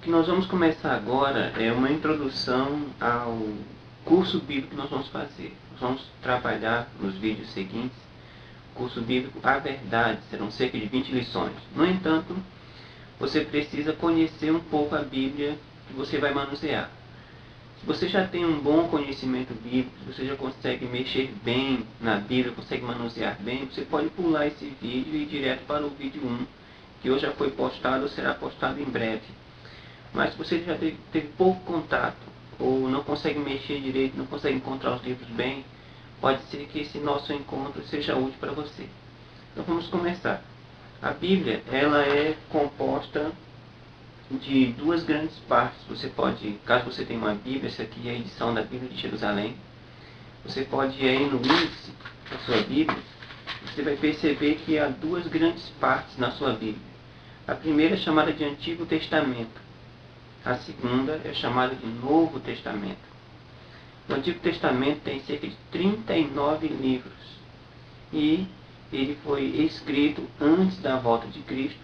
que nós vamos começar agora é uma introdução ao curso bíblico que nós vamos fazer. Nós vamos trabalhar nos vídeos seguintes o curso bíblico A Verdade, serão cerca de 20 lições. No entanto, você precisa conhecer um pouco a Bíblia que você vai manusear. Se você já tem um bom conhecimento bíblico, se você já consegue mexer bem na Bíblia, consegue manusear bem, você pode pular esse vídeo e ir direto para o vídeo 1, que hoje já foi postado ou será postado em breve. Mas se você já teve pouco contato, ou não consegue mexer direito, não consegue encontrar os livros bem, pode ser que esse nosso encontro seja útil para você. Então vamos começar. A Bíblia, ela é composta de duas grandes partes. Você pode, caso você tenha uma Bíblia, essa aqui é a edição da Bíblia de Jerusalém, você pode ir aí no índice da sua Bíblia, você vai perceber que há duas grandes partes na sua Bíblia. A primeira é chamada de Antigo Testamento, a segunda é chamada de Novo Testamento. O Antigo Testamento tem cerca de 39 livros e ele foi escrito antes da volta de Cristo.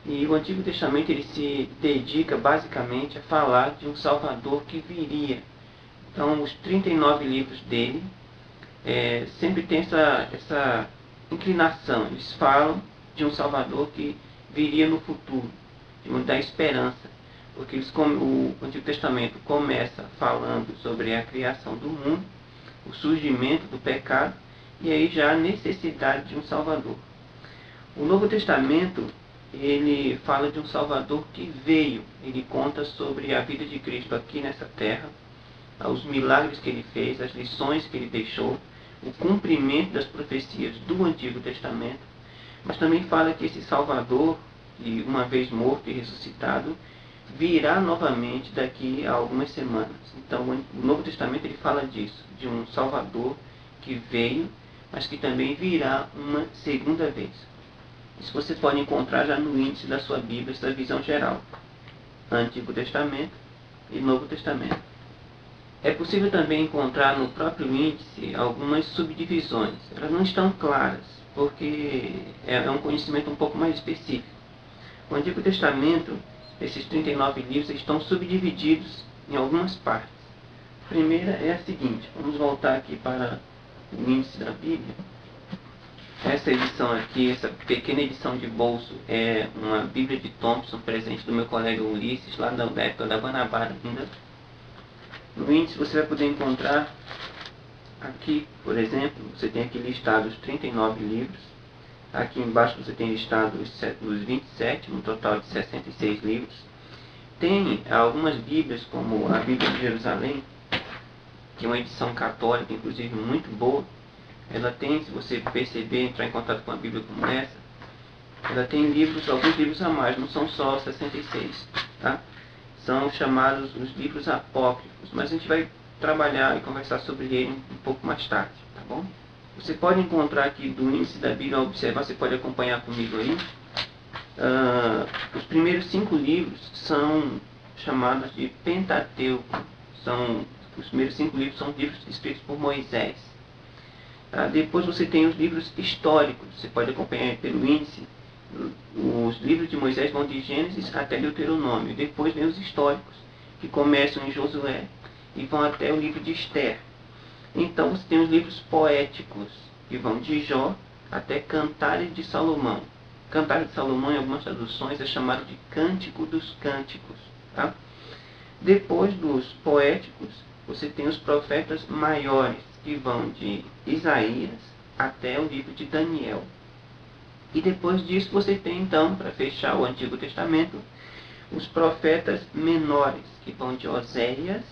E o Antigo Testamento ele se dedica basicamente a falar de um Salvador que viria. Então, os 39 livros dele sempre tem essa inclinação. Eles falam de um Salvador que viria no futuro, da esperança. Porque o Antigo Testamento começa falando sobre a criação do mundo, o surgimento do pecado, e aí já a necessidade de um Salvador. O Novo Testamento ele fala de um Salvador que veio. Ele conta sobre a vida de Cristo aqui nessa terra, os milagres que ele fez, as lições que ele deixou, o cumprimento das profecias do Antigo Testamento, mas também fala que esse Salvador, que uma vez morto e ressuscitado, virá novamente daqui a algumas semanas. Então o Novo Testamento ele fala disso, de um Salvador que veio, mas que também virá uma segunda vez. Isso você pode encontrar já no índice da sua Bíblia, essa visão geral. Antigo Testamento e Novo Testamento. É possível também encontrar no próprio índice algumas subdivisões. Elas não estão claras, porque é um conhecimento um pouco mais específico. O Antigo Testamento, esses 39 livros, estão subdivididos em algumas partes. A primeira é a seguinte, vamos voltar aqui para o índice da Bíblia. Essa edição aqui, essa pequena edição de bolso, é uma Bíblia de Thompson, presente do meu colega Ulisses, lá da época da Guanabara ainda. No índice você vai poder encontrar, aqui, por exemplo, você tem aqui listado os 39 livros. Aqui embaixo você tem listado os 27, um total de 66 livros. Tem algumas Bíblias, como a Bíblia de Jerusalém, que é uma edição católica, inclusive muito boa. Ela tem, se você perceber, entrar em contato com a Bíblia como essa, ela tem alguns livros a mais, não são só 66, tá? São chamados os livros apócrifos, mas a gente vai trabalhar e conversar sobre ele um pouco mais tarde, tá bom? Você pode encontrar aqui do índice da Bíblia, observar, você pode acompanhar comigo aí. Os primeiros 5 livros são chamados de Pentateuco. Os primeiros 5 livros são livros escritos por Moisés. Depois você tem os livros históricos, você pode acompanhar pelo índice. Os livros de Moisés vão de Gênesis até Deuteronômio. Depois vem os históricos, que começam em Josué e vão até o livro de Esther. Então você tem os livros poéticos, que vão de Jó até Cantares de Salomão. Cantares de Salomão, em algumas traduções, é chamado de Cântico dos Cânticos. Tá? Depois dos poéticos, você tem os profetas maiores, que vão de Isaías até o livro de Daniel. E depois disso você tem então, para fechar o Antigo Testamento, os profetas menores, que vão de Oséias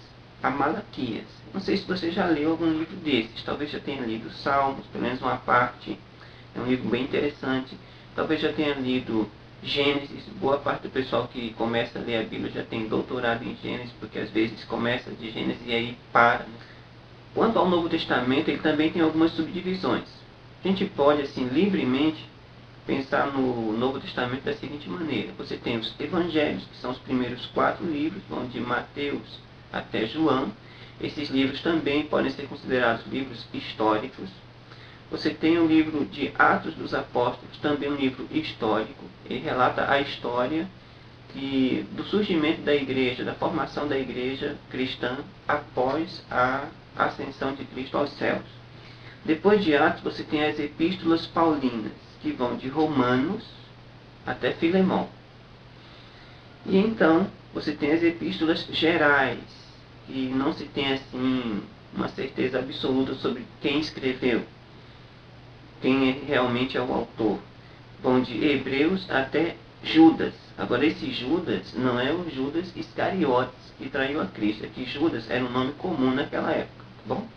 a Malaquias. Não sei se você já leu algum livro desses, talvez já tenha lido Salmos, pelo menos uma parte, é um livro bem interessante. Talvez já tenha lido Gênesis, boa parte do pessoal que começa a ler a Bíblia já tem doutorado em Gênesis, porque às vezes começa de Gênesis e aí para. Quanto ao Novo Testamento, ele também tem algumas subdivisões. A gente pode, assim, livremente pensar no Novo Testamento da seguinte maneira. Você tem os Evangelhos, que são os primeiros 4 livros, vão de Mateus até João. Esses livros também podem ser considerados livros históricos. Você tem o livro de Atos dos Apóstolos, também um livro histórico. Ele relata a história do surgimento da igreja, da formação da igreja cristã após a ascensão de Cristo aos céus. Depois de Atos, você tem as epístolas paulinas, que vão de Romanos até Filemão. E então, você tem as epístolas gerais, que não se tem assim uma certeza absoluta sobre quem escreveu, quem realmente é o autor. Vão de Hebreus até Judas. Agora, esse Judas não é o Judas Iscariotes, que traiu a Cristo. Aqui Judas era um nome comum naquela época, tá bom?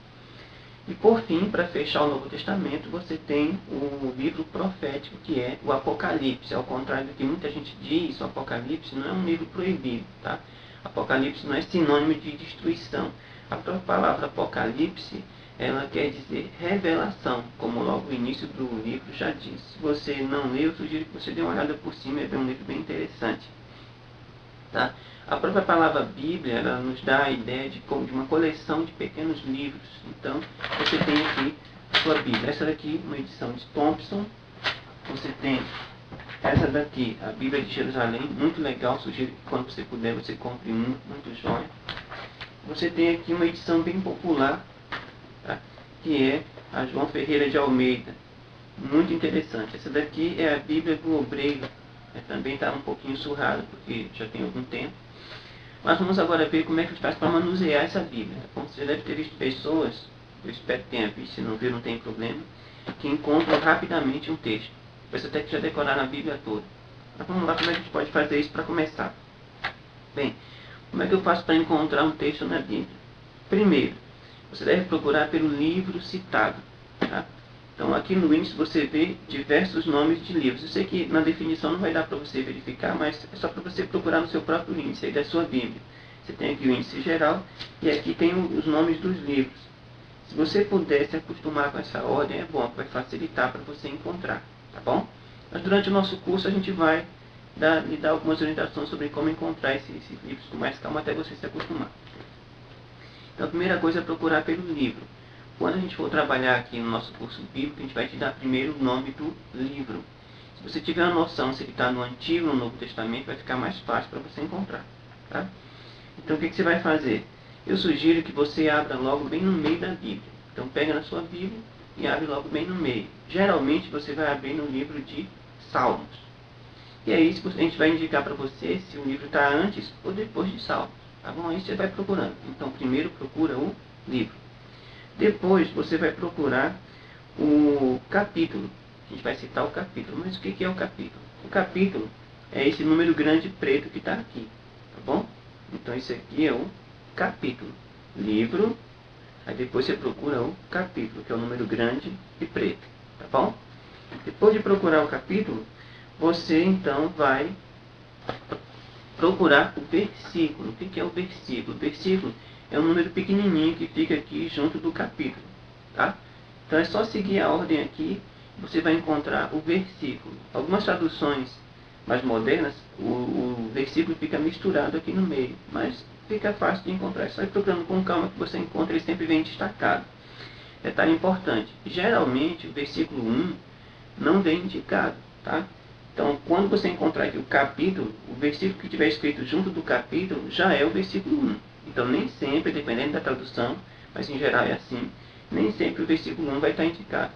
E por fim, para fechar o Novo Testamento, você tem o livro profético, que é o Apocalipse. Ao contrário do que muita gente diz, o Apocalipse não é um livro proibido, tá? Apocalipse não é sinônimo de destruição. A própria palavra Apocalipse, ela quer dizer revelação, como logo o início do livro já diz. Se você não leu, eu sugiro que você dê uma olhada por cima, é um livro bem interessante. Tá? A própria palavra Bíblia, ela nos dá a ideia de uma coleção de pequenos livros. Então, você tem aqui a sua Bíblia. Essa daqui, uma edição de Thompson. Você tem essa daqui, a Bíblia de Jerusalém, muito legal. Sugiro que quando você puder, você compre uma, muito jóia. Você tem aqui uma edição bem popular, tá? Que é a João Ferreira de Almeida. Muito interessante. Essa daqui é a Bíblia do Obreiro. Também está um pouquinho surrada, porque já tem algum tempo. Mas vamos agora ver como é que faz para manusear essa Bíblia. Bom, você já deve ter visto pessoas, eu espero que tenha visto, se não viu, não tem problema, que encontram rapidamente um texto. Depois até que já decoraram a Bíblia toda. Mas vamos lá, como é que a gente pode fazer isso para começar? Bem, como é que eu faço para encontrar um texto na Bíblia? Primeiro, você deve procurar pelo livro citado. Tá? Então, aqui no índice você vê diversos nomes de livros. Eu sei que na definição não vai dar para você verificar, mas é só para você procurar no seu próprio índice aí da sua Bíblia. Você tem aqui o índice geral e aqui tem os nomes dos livros. Se você puder se acostumar com essa ordem, é bom, vai facilitar para você encontrar, tá bom? Mas durante o nosso curso a gente vai lhe dar algumas orientações sobre como encontrar esses livros com mais calma até você se acostumar. Então, a primeira coisa é procurar pelo livro. Quando a gente for trabalhar aqui no nosso curso bíblico, a gente vai te dar primeiro o nome do livro. Se você tiver uma noção se ele está no Antigo ou no Novo Testamento, vai ficar mais fácil para você encontrar. Tá? Então, o que você vai fazer? Eu sugiro que você abra logo bem no meio da Bíblia. Então, pega na sua Bíblia e abre logo bem no meio. Geralmente, você vai abrir no livro de Salmos. E aí, a gente vai indicar para você se o livro está antes ou depois de Salmos. Tá bom? Aí você vai procurando. Então, primeiro procura o livro. Depois você vai procurar o capítulo. A gente vai citar o capítulo. Mas o que é o capítulo? O capítulo é esse número grande preto que está aqui. Tá bom? Então esse aqui é o capítulo. Livro. Aí depois você procura o capítulo, que é o número grande e preto. Tá bom? Depois de procurar o capítulo, você então vai procurar o versículo. O que é o versículo? O versículo é um número pequenininho que fica aqui junto do capítulo, tá? Então é só seguir a ordem aqui, você vai encontrar o versículo. Algumas traduções mais modernas, o versículo fica misturado aqui no meio, mas fica fácil de encontrar. É só ir procurando com calma que você encontra, ele sempre vem destacado. Detalhe importante, geralmente o versículo 1 não vem indicado, tá? Então, quando você encontrar aqui o capítulo, o versículo que tiver escrito junto do capítulo já é o versículo 1. Então, nem sempre, dependendo da tradução, mas em geral é assim, nem sempre o versículo 1 vai estar indicado.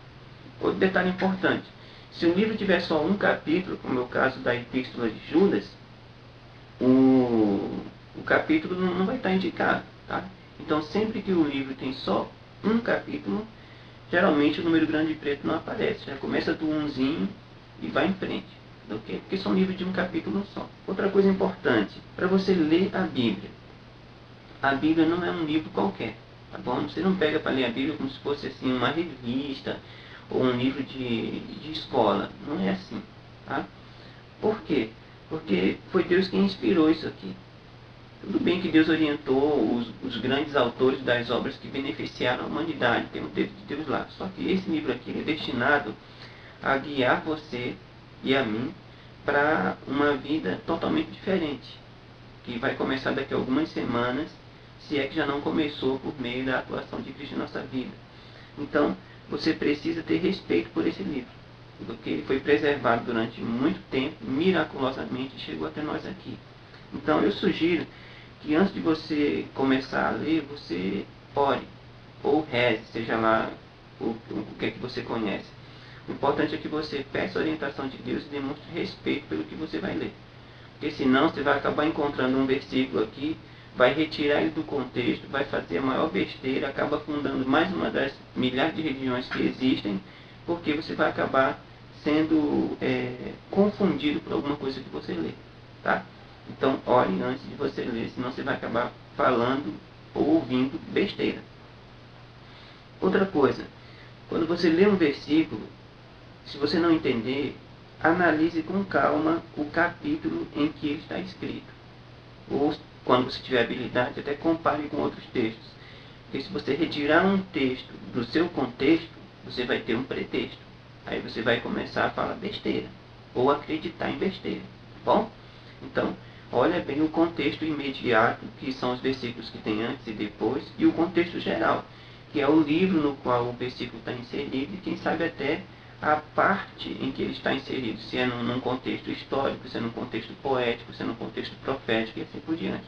Outro detalhe importante, se o livro tiver só um capítulo, como é o caso da Epístola de Judas, o capítulo não vai estar indicado. Tá? Então, sempre que o livro tem só um capítulo, geralmente o número grande e preto não aparece. Já começa do 1zinho e vai em frente. Okay? Porque são livros de um capítulo só. Outra coisa importante, para você ler a Bíblia não é um livro qualquer, tá bom? Você não pega para ler a Bíblia como se fosse assim uma revista ou um livro de escola. Não é assim, tá? Por quê? Porque foi Deus quem inspirou isso aqui. Tudo bem que Deus orientou os grandes autores das obras que beneficiaram a humanidade, tem um texto de Deus lá. Só que esse livro aqui é destinado a guiar você e a mim para uma vida totalmente diferente, que vai começar daqui a algumas semanas, se é que já não começou por meio da atuação de Cristo em nossa vida. Então, você precisa ter respeito por esse livro. porque ele foi preservado durante muito tempo, miraculosamente chegou até nós aqui. Então eu sugiro que antes de você começar a ler, você ore, ou reze, seja lá o que é que você conhece. O importante é que você peça a orientação de Deus e demonstre respeito pelo que você vai ler. Porque senão você vai acabar encontrando um versículo aqui, vai retirar ele do contexto, vai fazer a maior besteira, acaba fundando mais uma das milhares de religiões que existem, porque você vai acabar sendo confundido por alguma coisa que você lê. Tá? Então, ore antes de você ler, senão você vai acabar falando ou ouvindo besteira. Outra coisa, quando você lê um versículo, se você não entender, analise com calma o capítulo em que ele está escrito. Ou, quando você tiver habilidade, até compare com outros textos. Porque se você retirar um texto do seu contexto, você vai ter um pretexto. Aí você vai começar a falar besteira, ou acreditar em besteira. Tá bom? Então, olha bem o contexto imediato, que são os versículos que tem antes e depois, e o contexto geral, que é o livro no qual o versículo está inserido, e quem sabe até a parte em que ele está inserido, se é num contexto histórico, se é num contexto poético, se é num contexto profético e assim por diante.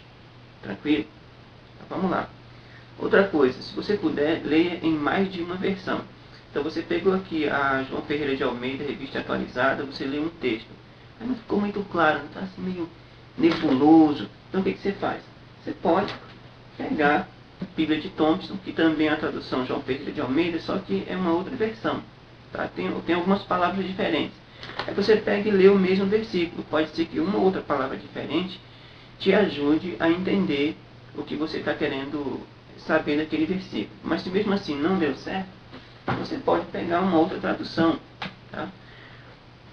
Tranquilo? Então, vamos lá. Outra coisa, se você puder, leia em mais de uma versão. Então você pegou aqui a João Ferreira de Almeida, revista atualizada, você lê um texto. Aí não ficou muito claro, não está assim meio nebuloso. Então o que você faz? Você pode pegar a Bíblia de Thompson, que também é a tradução João Ferreira de Almeida, só que é uma outra versão. Tá? Tem algumas palavras diferentes. Aí você pega e lê o mesmo versículo. Pode ser que uma ou outra palavra diferente te ajude a entender o que você está querendo saber daquele versículo. Mas se mesmo assim não deu certo, você pode pegar uma outra tradução. Tá?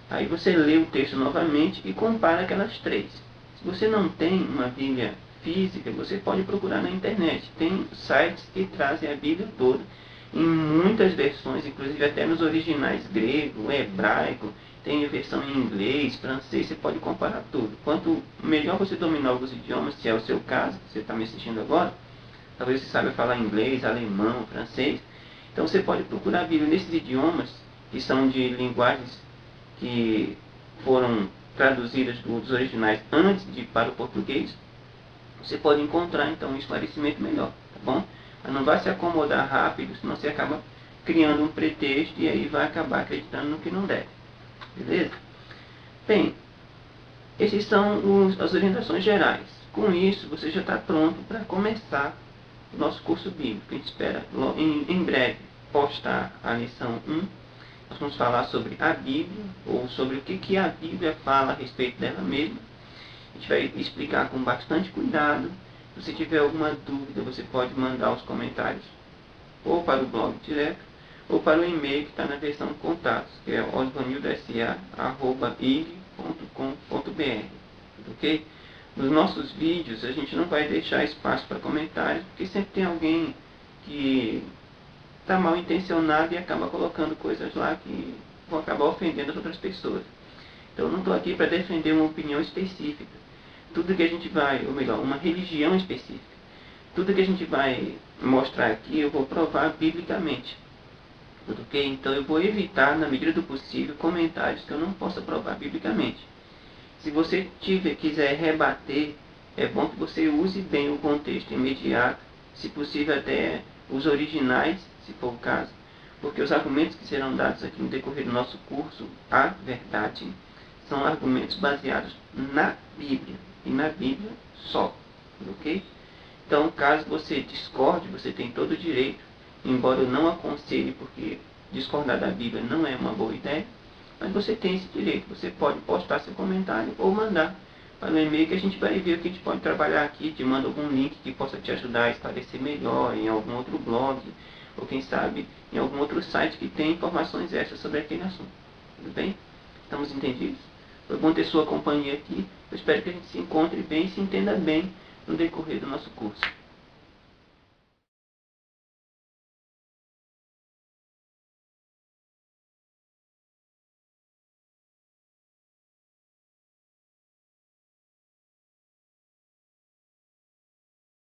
Aí você lê o texto novamente e compara aquelas três. Se você não tem uma Bíblia física, você pode procurar na internet. Tem sites que trazem a Bíblia toda, em muitas versões, inclusive até nos originais grego, hebraico, tem a versão em inglês, francês, você pode comparar tudo. Quanto melhor você dominar alguns idiomas, se é o seu caso, você está me assistindo agora, talvez você saiba falar inglês, alemão, francês, então você pode procurar a Bíblia nesses idiomas, que são de linguagens que foram traduzidas dos originais antes de ir para o português, você pode encontrar então um esclarecimento melhor, tá bom? Mas não vai se acomodar rápido, senão você acaba criando um pretexto e aí vai acabar acreditando no que não deve. Beleza? Bem, essas são as orientações gerais. Com isso, você já está pronto para começar o nosso curso bíblico. A gente espera em breve postar a lição 1. Nós vamos falar sobre a Bíblia, ou sobre o que a Bíblia fala a respeito dela mesma. A gente vai explicar com bastante cuidado. Se você tiver alguma dúvida, você pode mandar os comentários ou para o blog direto, ou para o e-mail que está na versão contatos, que é osvanildosa@ig.com.br. Ok? Nos nossos vídeos, a gente não vai deixar espaço para comentários, porque sempre tem alguém que está mal intencionado e acaba colocando coisas lá que vão acabar ofendendo as outras pessoas. Então eu não estou aqui para defender uma opinião específica. Tudo que a gente vai, ou melhor, uma religião específica. Tudo que a gente vai mostrar aqui, eu vou provar biblicamente. Tudo ok? Então eu vou evitar, na medida do possível, comentários que eu não possa provar biblicamente. Se você quiser rebater, é bom que você use bem o contexto imediato, se possível até os originais, se for o caso, porque os argumentos que serão dados aqui no decorrer do nosso curso, a verdade, são argumentos baseados na Bíblia, e na Bíblia só, ok? Então, caso você discorde, você tem todo o direito, embora eu não aconselhe, porque discordar da Bíblia não é uma boa ideia, mas você tem esse direito, você pode postar seu comentário ou mandar para o e-mail que a gente vai ver o que a gente pode trabalhar aqui, te manda algum link que possa te ajudar a esclarecer melhor em algum outro blog, ou quem sabe em algum outro site que tem informações extras sobre aquele assunto. Tudo bem? Estamos entendidos? Foi bom ter sua companhia aqui. Eu espero que a gente se encontre bem e se entenda bem no decorrer do nosso curso.